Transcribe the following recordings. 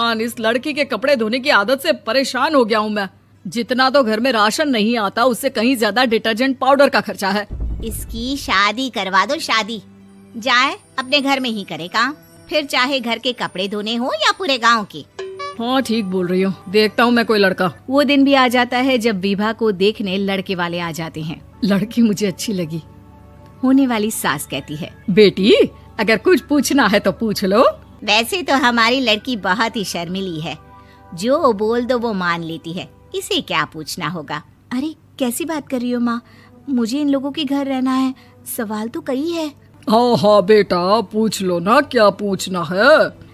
भगवान, इस लड़की के कपड़े धोने की आदत से परेशान हो गया हूँ मैं। जितना तो घर में राशन नहीं आता उससे कहीं ज्यादा डिटर्जेंट पाउडर का खर्चा है। इसकी शादी करवा दो, शादी। जाए अपने घर में ही करे काम, फिर चाहे घर के कपड़े धोने हो या पूरे गांव के। हाँ ठीक बोल रही हूँ, देखता हूँ मैं कोई लड़का। वो दिन भी आ जाता है जब विभा को देखने लड़के वाले आ जाते हैं। लड़की मुझे अच्छी लगी। होने वाली सास कहती है, बेटी अगर कुछ पूछना है तो पूछ लो। वैसे तो हमारी लड़की बहुत ही शर्मीली है, जो बोल दो वो मान लेती है, इसे क्या पूछना होगा। अरे कैसी बात कर रही हो माँ, मुझे इन लोगों के घर रहना है, सवाल तो कई है। हाँ हाँ बेटा पूछ लो ना, क्या पूछना है।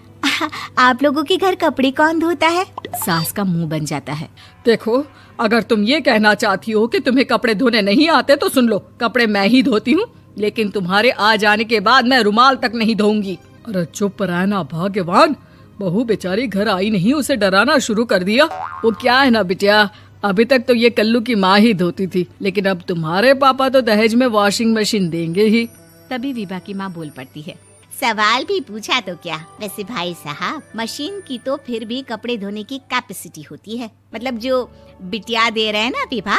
आप लोगों के घर कपड़े कौन धोता है? सास का मुंह बन जाता है। देखो अगर तुम ये कहना चाहती हो कि तुम्हें कपड़े धोने नहीं आते तो सुन लो, कपड़े मैं ही धोती हूँ, लेकिन तुम्हारे आ जाने के बाद मैं रुमाल तक नहीं धोऊंगी। अरे चुप रहना भाग्यवान, बहू बेचारी घर आई नहीं, उसे डराना शुरू कर दिया। वो क्या है ना बिटिया, अभी तक तो ये कल्लू की माँ ही धोती थी, लेकिन अब तुम्हारे पापा तो दहेज में वॉशिंग मशीन देंगे ही। तभी विभा की माँ बोल पड़ती है, सवाल भी पूछा तो क्या। वैसे भाई साहब, मशीन की तो फिर भी कपड़े धोने की कैपेसिटी होती है। मतलब जो बिटिया दे रहे हैं ना विभा,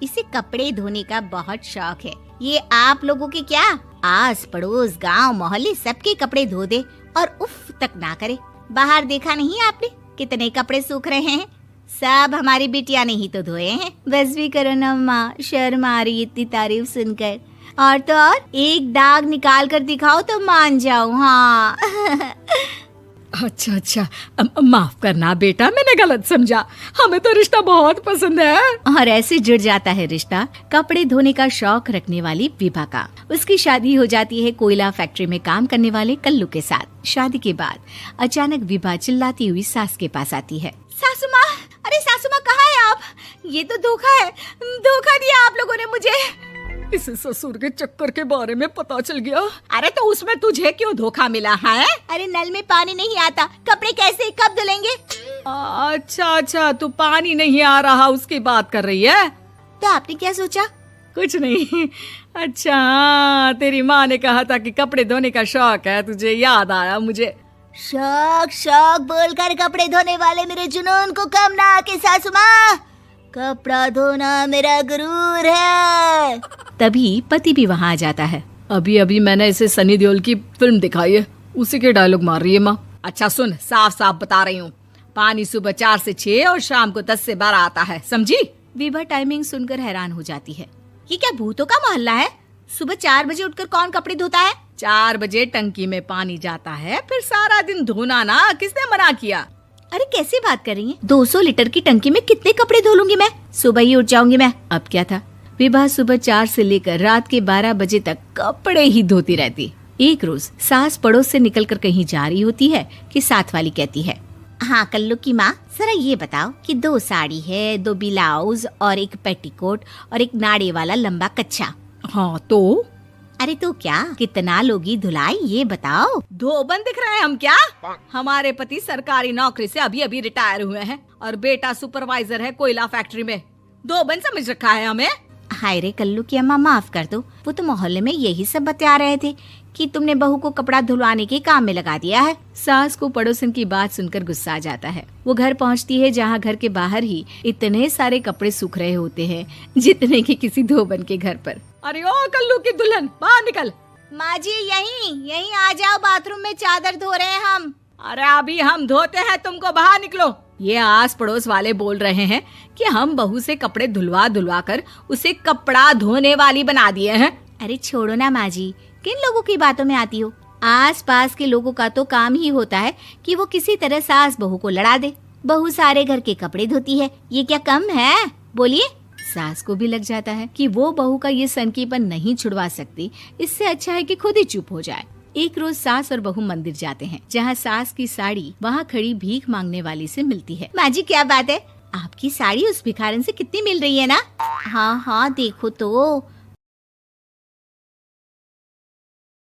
इसे कपड़े धोने का बहुत शौक है। ये आप लोगों के क्या, आस पड़ोस गांव मोहल्ले सबके कपड़े धो दे और उफ तक ना करे। बाहर देखा नहीं आपने कितने कपड़े सूख रहे हैं, सब हमारी बिटिया ने ही तो धोए हैं। बस भी करो ना माँ, शर्म आ रही इतनी तारीफ सुनकर। और तो और एक दाग निकाल कर दिखाओ तो मान जाओ। हाँ अच्छा माफ करना बेटा, मैंने गलत समझा, हमें तो रिश्ता बहुत पसंद है। और ऐसे जुड़ जाता है रिश्ता कपड़े धोने का शौक रखने वाली विभा का। उसकी शादी हो जाती है कोयला फैक्ट्री में काम करने वाले कल्लू के साथ। शादी के बाद अचानक विभा चिल्लाती हुई सास के पास आती है। सासू माँ, अरे सासू माँ कहाँ है आप? ये तो धोखा है, धोखा दिया आप लोगों ने मुझे। इसे ससुर के चक्कर के बारे में पता चल गया। अरे तो उसमें तुझे क्यों धोखा मिला है? अरे नल में पानी नहीं आता, कपड़े कैसे कब धुलेंगे? अच्छा तू पानी नहीं आ रहा उसकी बात कर रही है। तो आपने क्या सोचा? कुछ नहीं। अच्छा तेरी माँ ने कहा था कि कपड़े धोने का शौक है तुझे, याद आया मुझे। शौक बोलकर कपड़े धोने वाले मेरे जुनून को कम ना आके सासू माँ, कपड़ा धोना मेरा गुरूर है। तभी पति भी वहाँ आ जाता है। अभी मैंने इसे सनी देओल की फिल्म दिखाई है, उसी के डायलॉग मार रही है माँ। अच्छा सुन, साफ साफ बता रही हूँ, पानी सुबह 4 से 6 और शाम को 10 से 12 आता है, समझी? विभा टाइमिंग सुनकर हैरान हो जाती है। ये क्या भूतों का मोहल्ला है? सुबह 4 बजे उठकर कौन कपड़े धोता है? 4 बजे टंकी में पानी जाता है, फिर सारा दिन धोना ना, किसने मना किया? अरे कैसी बात कर रही हैं? 200 लीटर की टंकी में कितने कपड़े धो लूंगी मैं, सुबह ही उठ जाऊंगी मैं। अब क्या था, विभा सुबह 4 से लेकर रात के 12 बजे तक कपड़े ही धोती रहती। एक रोज सास पड़ोस से निकलकर कहीं जा रही होती है कि साथ वाली कहती है, हाँ कल्लू की माँ, जरा ये बताओ कि 2 साड़ी है, 2 ब्लाउज और एक पेटीकोट और एक नाड़े वाला लंबा कच्छा। हाँ तो? अरे तो क्या, कितना लोगी धुलाई ये बताओ। धोबन दिख रहे हैं हम क्या? हमारे पति सरकारी नौकरी से अभी रिटायर हुए हैं और बेटा सुपरवाइजर है कोयला फैक्ट्री में। धोबन समझ रखा है हमें? हाय रे कल्लू की अम्मा, माफ कर दो, वो तो मोहल्ले में यही सब बता रहे थे कि तुमने बहू को कपड़ा धुलवाने के काम में लगा दिया है। सास को पड़ोसन की बात सुनकर गुस्सा आ जाता है। वो घर पहुंचती है जहां घर के बाहर ही इतने सारे कपड़े सूख रहे होते हैं जितने कि किसी धोबन के घर पर। अरे ओ कल्लू की दुल्हन, बाहर निकल। माँ जी यहीं आ जाओ, बाथरूम में चादर धो रहे हैं हम। अरे अभी हम धोते हैं, तुमको बाहर निकलो। ये आस पड़ोस वाले बोल रहे हैं कि हम बहू से कपड़े धुलवा कर उसे कपड़ा धोने वाली बना दिए हैं। अरे छोड़ो ना माँ जी, किन लोगों की बातों में आती हो? आस पास के लोगों का तो काम ही होता है कि वो किसी तरह सास बहू को लड़ा दे। बहू सारे घर के कपड़े धोती है, ये क्या कम है? बोलिए। सास को भी लग जाता है कि वो बहू का ये सनकीपन नहीं छुड़वा सकती, इससे अच्छा है कि खुद ही चुप हो जाए। एक रोज सास और बहू मंदिर जाते हैं, जहाँ सास की साड़ी वहाँ खड़ी भीख मांगने वाली से मिलती है। माँ जी क्या बात है, आपकी साड़ी उस भिखारन से कितनी मिल रही है ना? हाँ देखो तो